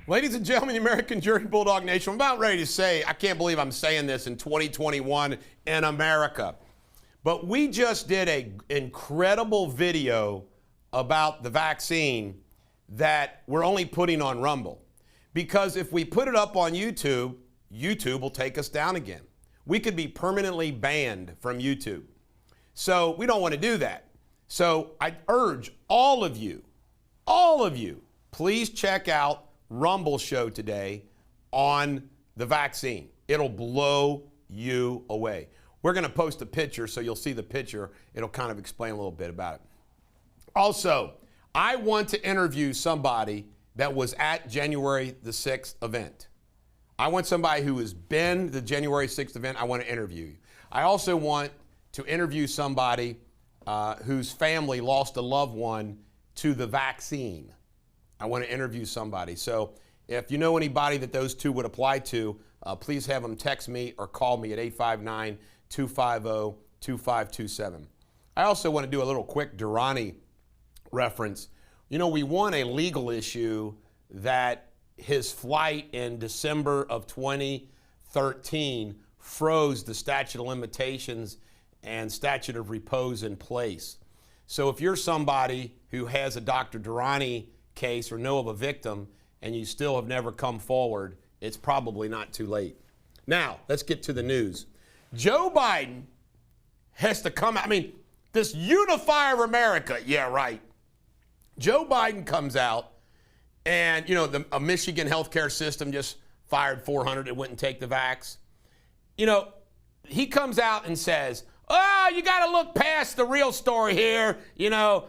Ladies and gentlemen, the American Jury Bulldog Nation, I'm about ready to say, I can't believe I'm saying this in 2021 in America. But we just did an incredible video about the vaccine that we're only putting on Rumble. Because if we put it up on YouTube, YouTube will take us down again. We could be permanently banned from YouTube. So we don't want to do that. So I urge all of you, please check out Rumble show today on the vaccine. It'll blow you away. We're going to post a picture so you'll see the picture. It'll kind of explain a little bit about it. Also, I want to interview somebody that was at January the 6th event. I want somebody who has been to the January 6th event. I want to interview you. I also want to interview somebody whose family lost a loved one to the vaccine. I want to interview somebody. So if you know anybody that those two would apply to, please have them text me or call me at 859-250-2527. I also want to do a little quick Durrani reference. You know, we won a legal issue that his flight in December of 2013 froze the statute of limitations and statute of repose in place. So if you're somebody who has a Dr. Durrani case or know of a victim and you still have never come forward, it's probably not too late. Now, let's get to the news. Joe Biden has to come out. I mean, this unifier of America, yeah, right. Joe Biden comes out and, you know, a Michigan healthcare system just fired 400 that wouldn't take the vax. You know, he comes out and says, oh, you got to look past the real story here, you know.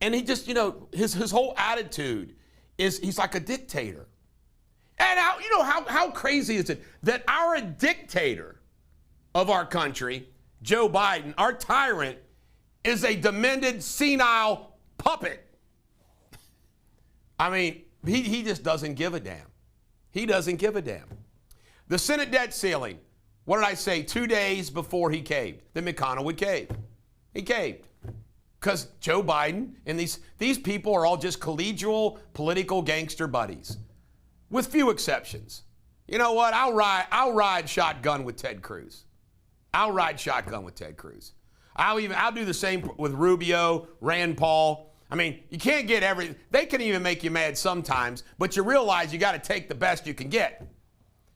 And he just, you know, his whole attitude is he's like a dictator. And how crazy is it that our dictator of our country, Joe Biden, our tyrant, is a demented, senile puppet. I mean, he just doesn't give a damn. He doesn't give a damn. The Senate debt ceiling, what did I say, 2 days before he caved, that McConnell would cave. He caved. Because Joe Biden and these people are all just collegial political gangster buddies, with few exceptions. You know what? I'll ride shotgun with Ted Cruz. I'll ride shotgun with Ted Cruz. I'll do the same with Rubio, Rand Paul. I mean, you can't get they can even make you mad sometimes, but you realize you got to take the best you can get.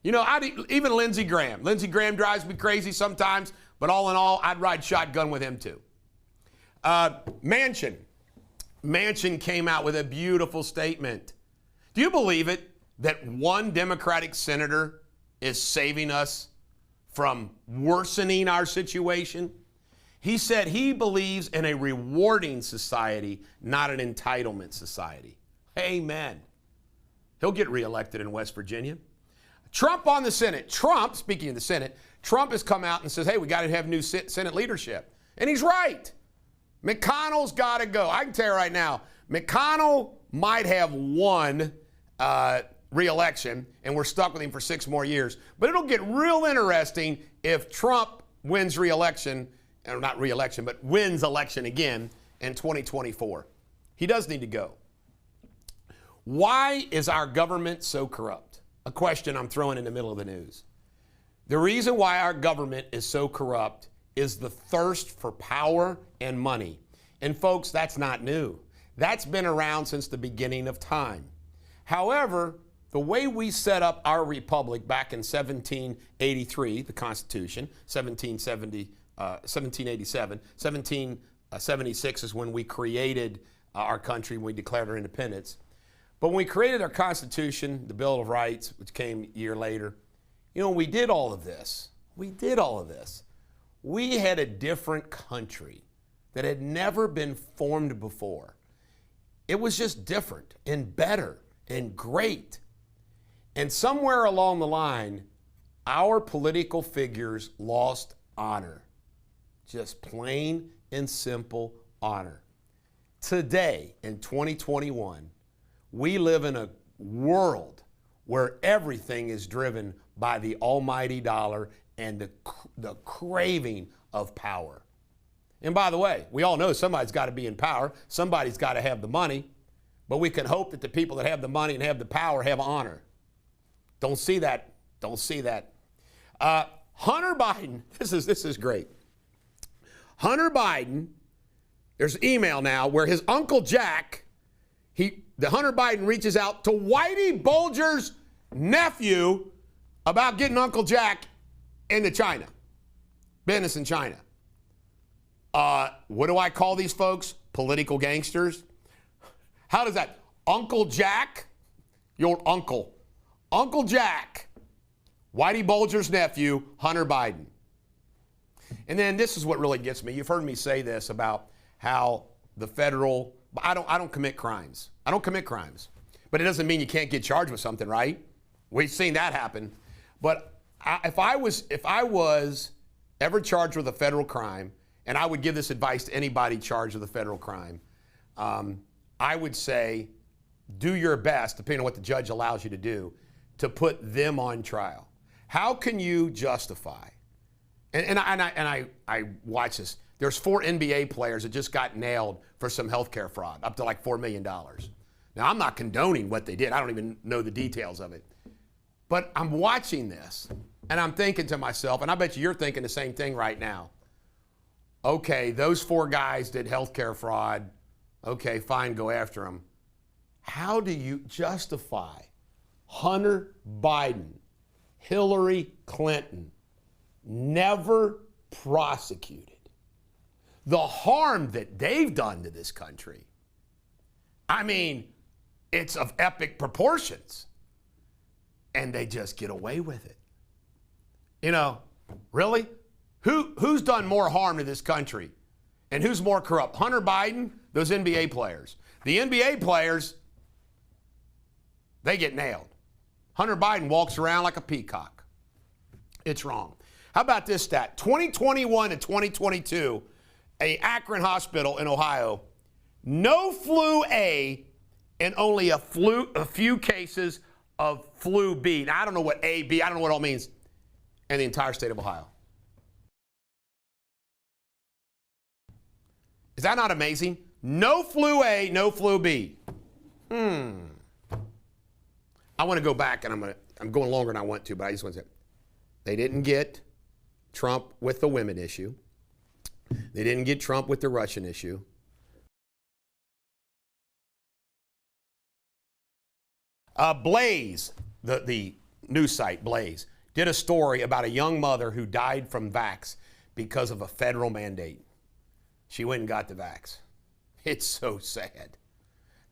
You know, even Lindsey Graham. Lindsey Graham drives me crazy sometimes, but all in all, I'd ride shotgun with him too. Manchin came out with a beautiful statement. Do you believe it that one Democratic senator is saving us from worsening our situation? He said he believes in a rewarding society, not an entitlement society. Amen. He'll get reelected in West Virginia. Trump on the Senate. Trump, speaking of the Senate, Trump has come out and says, hey, we got to have new Senate leadership. And he's right. McConnell's got to go. I can tell you right now, McConnell might have won re-election, and we're stuck with him for 6 more years. But it'll get real interesting if Trump wins re-election, or not re-election, but wins election again in 2024. He does need to go. Why is our government so corrupt? A question I'm throwing in the middle of the news. The reason why our government is so corrupt is the thirst for power and money. And folks, that's not new. That's been around since the beginning of time. However, the way we set up our republic back in 1783, the Constitution, 1787, 1776 is when we created our country, when we declared our independence. But when we created our Constitution, the Bill of Rights, which came a year later, you know, we did all of this. We had a different country that had never been formed before. It was just different and better and great. And somewhere along the line, our political figures lost honor. Just plain and simple honor. Today, in 2021, we live in a world where everything is driven by the almighty dollar and the craving of power. And by the way, we all know somebody's got to be in power. Somebody's got to have the money. but we can hope that the people that have the money and have the power have honor. Don't see that. Don't see that. Hunter Biden, this is great. Hunter Biden, there's email now where his Uncle Jack, the Hunter Biden reaches out to Whitey Bulger's nephew about getting Uncle Jack into China, business in China. What do I call these folks? Political gangsters. How does that? Uncle Jack, your uncle. Uncle Jack, Whitey Bulger's nephew, Hunter Biden. And then this is what really gets me. You've heard me say this about how the federal, I don't commit crimes. I don't commit crimes. But it doesn't mean you can't get charged with something, right? We've seen that happen. But if I was ever charged with a federal crime, and I would give this advice to anybody charged with a federal crime, I would say do your best, depending on what the judge allows you to do, to put them on trial. How can you justify? And I watch this. There's 4 NBA players that just got nailed for some healthcare fraud, up to like $4 million. Now, I'm not condoning what they did. I don't even know the details of it. But I'm watching this, and I'm thinking to myself, and I bet you're thinking the same thing right now. Okay, those 4 guys did healthcare fraud. Okay, fine, go after them. How do you justify Hunter Biden, Hillary Clinton, never prosecuted? The harm that they've done to this country, I mean, it's of epic proportions. And they just get away with it. You know, really? Who's done more harm to this country? And who's more corrupt? Hunter Biden, those NBA players. The NBA players, they get nailed. Hunter Biden walks around like a peacock. It's wrong. How about this stat? 2021 to 2022, a Akron hospital in Ohio, no flu A and only a few cases of flu B. Now, I don't know what A, B, I don't know what it all means, in the entire state of Ohio. Is that not amazing? No flu A, no flu B. I want to go back, and I'm going longer than I want to, but I just want to say, they didn't get Trump with the women issue. They didn't get Trump with the Russian issue. Blaze, the news site Blaze, did a story about a young mother who died from vax because of a federal mandate. She went and got the vax. It's so sad.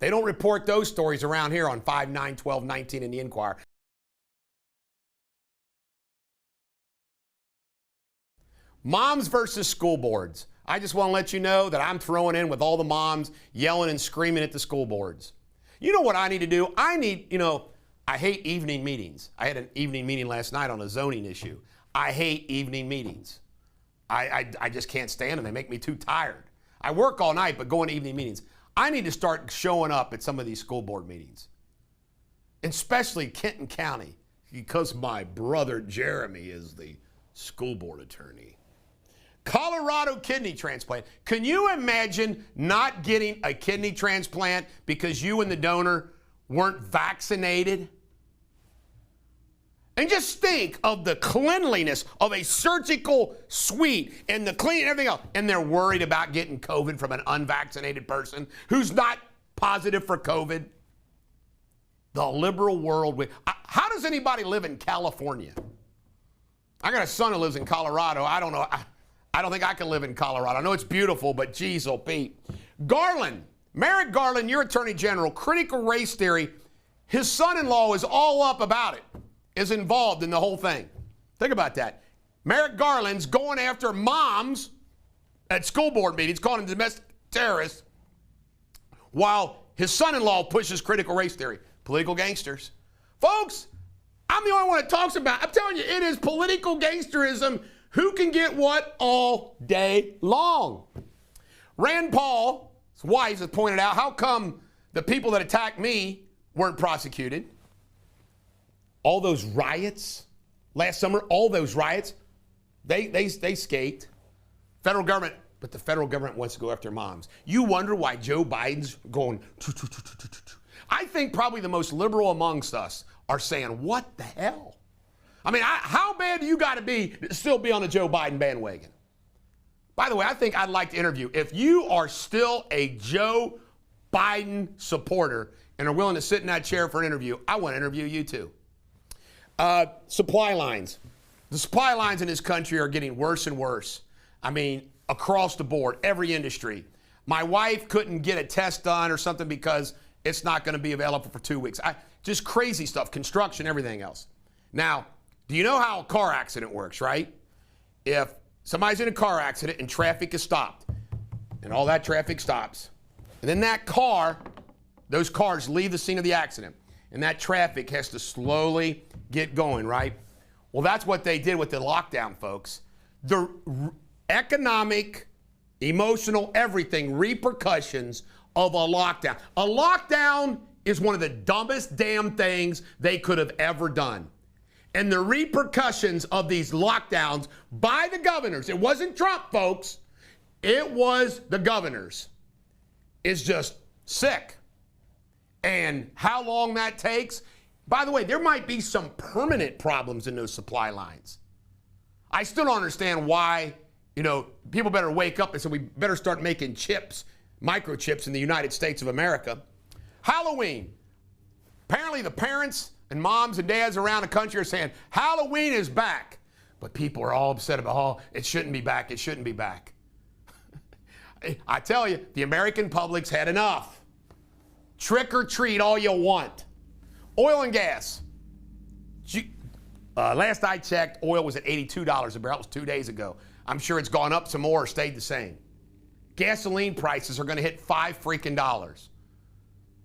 They don't report those stories around here on 5, 9, 12, 19 in the Inquirer. Moms versus school boards. I just want to let you know that I'm throwing in with all the moms yelling and screaming at the school boards. You know what I need to do? I hate evening meetings. I had an evening meeting last night on a zoning issue. I hate evening meetings. I just can't stand them. They make me too tired. I work all night, but going to evening meetings. I need to start showing up at some of these school board meetings, especially Kenton County, because my brother Jeremy is the school board attorney. Colorado kidney transplant. Can you imagine not getting a kidney transplant because you and the donor weren't vaccinated? And just think of the cleanliness of a surgical suite and the clean and everything else. And they're worried about getting COVID from an unvaccinated person who's not positive for COVID. The liberal world. How does anybody live in California? I got a son who lives in Colorado. I don't know. I don't think I can live in Colorado. I know it's beautiful, but geez, oh Pete. Garland, Merrick Garland, your attorney general, critical race theory. His son-in-law is all up about it, is involved in the whole thing. Think about that. Merrick Garland's going after moms at school board meetings, calling them domestic terrorists, while his son-in-law pushes critical race theory. Political gangsters. Folks, I'm the only one that talks about it. I'm telling you, it is political gangsterism. Who can get what all day long? Rand Paul's wife has pointed out, how come the people that attacked me weren't prosecuted? All those riots last summer, all those riots, they escaped. Federal government but the federal government wants to go after moms. You wonder why Joe Biden's going, I think probably the most liberal amongst us are saying, what the hell? I mean, how bad do you got to be to still be on the Joe Biden bandwagon? By the way, I think I'd like to interview. If you are still a Joe Biden supporter and are willing to sit in that chair for an interview, I want to interview you too. Supply lines. The supply lines in this country are getting worse and worse. I mean, across the board, every industry. My wife couldn't get a test done or something because it's not going to be available for 2 weeks. Just crazy stuff, construction, everything else. Now, do you know how a car accident works, right? If somebody's in a car accident and traffic is stopped, and all that traffic stops, and then those cars leave the scene of the accident, and that traffic has to slowly get going, right? Well, that's what they did with the lockdown, folks. The economic, emotional, everything, repercussions of a lockdown. A lockdown is one of the dumbest damn things they could have ever done. And the repercussions of these lockdowns by the governors, it wasn't Trump, folks, it was the governors, is just sick. And how long that takes, by the way, there might be some permanent problems in those supply lines. I still don't understand why, people better wake up and say we better start making chips, microchips in the United States of America. Halloween. Apparently the parents and moms and dads around the country are saying Halloween is back. But people are all upset about, it shouldn't be back, it shouldn't be back. I tell you, the American public's had enough. Trick or treat all you want. Oil and gas. Last I checked, oil was at $82 a barrel. That was 2 days ago. I'm sure it's gone up some more or stayed the same. Gasoline prices are going to hit $5 freaking.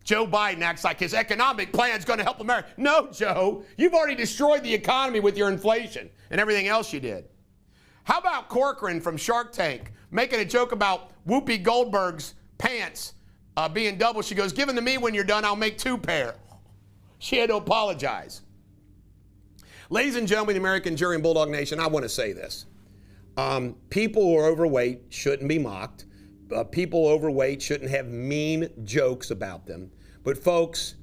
Joe Biden acts like his economic plan is going to help America. No, Joe, you've already destroyed the economy with your inflation and everything else you did. How about CORCORAN from Shark Tank making a joke about Whoopi Goldberg's pants being double? She goes, give them to me when you're done, I'll make 2 pair. She had to apologize. Ladies and gentlemen, the American jury and Bulldog Nation, I want to say this. People who are overweight shouldn't be mocked. People overweight shouldn't have mean jokes about them. But folks,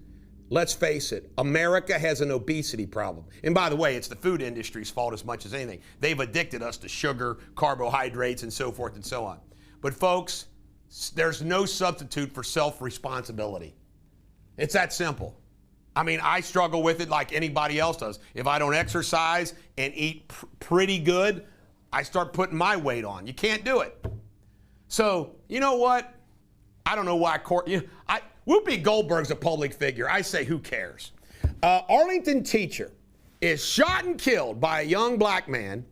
let's face it, America has an obesity problem. And by the way, it's the food industry's fault as much as anything. They've addicted us to sugar, carbohydrates, and so forth and so on. But folks, there's no substitute for self-responsibility. It's that simple. I mean, I struggle with it like anybody else does. If I don't exercise and eat pretty good, I start putting my weight on. You can't do it. So, you know what? I don't know why Whoopi Goldberg's a public figure. I say, who cares? Arlington teacher is shot and killed by a young black man.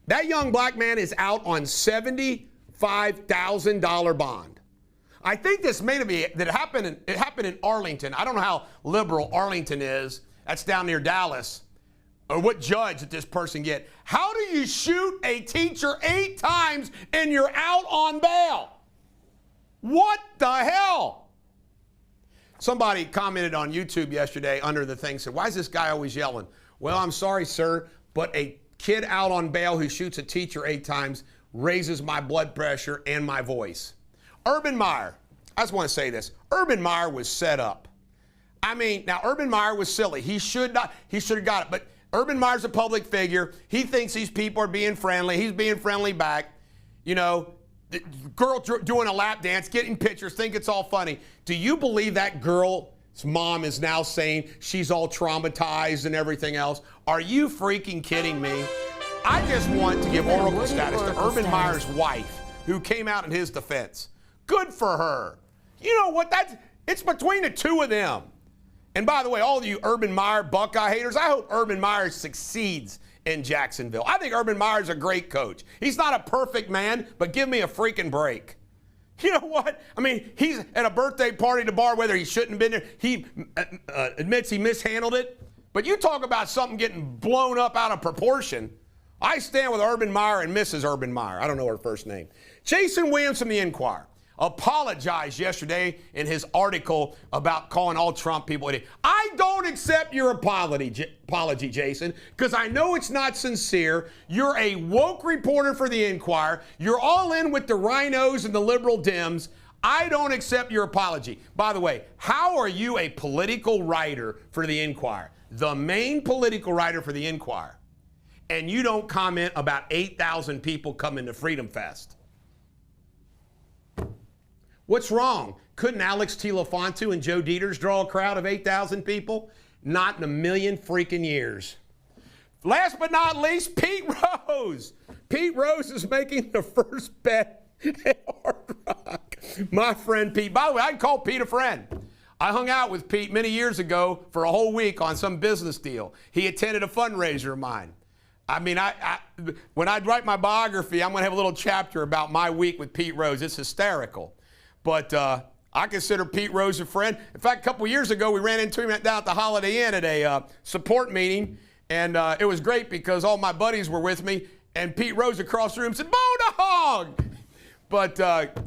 That young black man is out on $75,000 bond. I think this may be that it happened in Arlington. I don't know how liberal Arlington is. That's down near Dallas. Or what judge did this person get? How do you shoot a teacher 8 times and you're out on bail? What the hell? Somebody commented on YouTube yesterday under the thing, said, why is this guy always yelling? Well, I'm sorry, sir, but a kid out on bail who shoots a teacher 8 times raises my blood pressure and my voice. Urban Meyer, I just want to say this. Urban Meyer was set up. I mean, now Urban Meyer was silly. He should have got it, but Urban Meyer's a public figure. He thinks these people are being friendly. He's being friendly back. The girl doing a lap dance, getting pictures, think it's all funny. Do you believe that girl's mom is now saying she's all traumatized and everything else? Are you freaking kidding me? I just want to give oracle status to Urban Meyer's wife, who came out in his defense. Good for her. You know what? It's between the two of them. And by the way, all of you Urban Meyer Buckeye haters, I hope Urban Meyer succeeds in Jacksonville. I think Urban Meyer's a great coach. He's not a perfect man, but give me a freaking break. You know what? I mean, he's at a birthday party at a bar, whether he shouldn't have been there. He admits he mishandled it. But you talk about something getting blown up out of proportion. I stand with Urban Meyer and Mrs. Urban Meyer. I don't know her first name. Jason Williams from the Inquirer. apologized yesterday in his article about calling all Trump people idiots. I don't accept your apology, Jason, because I know it's not sincere. You're a woke reporter for the Enquirer. You're all in with the rhinos and the liberal Dems. I don't accept your apology. By the way, how are you a political writer for the Enquirer, the main political writer for the Enquirer, and you don't comment about 8,000 people coming to Freedom Fest? What's wrong? Couldn't Alex Tilafontu and Joe Deters draw a crowd of 8,000 people? Not in a million freaking years. Last but not least, Pete Rose. Pete Rose is making the first bet at Hard Rock. My friend Pete. By the way, I can call Pete a friend. I hung out with Pete many years ago for a whole week on some business deal. He attended a fundraiser of mine. I mean, when I write my biography, I'm going to have a little chapter about my week with Pete Rose. It's hysterical. But I consider Pete Rose a friend. In fact, a couple years ago, we ran into him down at the Holiday Inn at a support meeting. And it was great because all my buddies were with me. And Pete Rose across the room said, Bulldog! But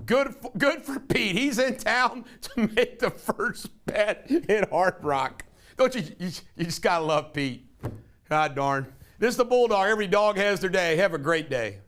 good for Pete. He's in town to make the first bet in Hard Rock. Don't you just got to love Pete. God darn. This is the Bulldog. Every dog has their day. Have a great day.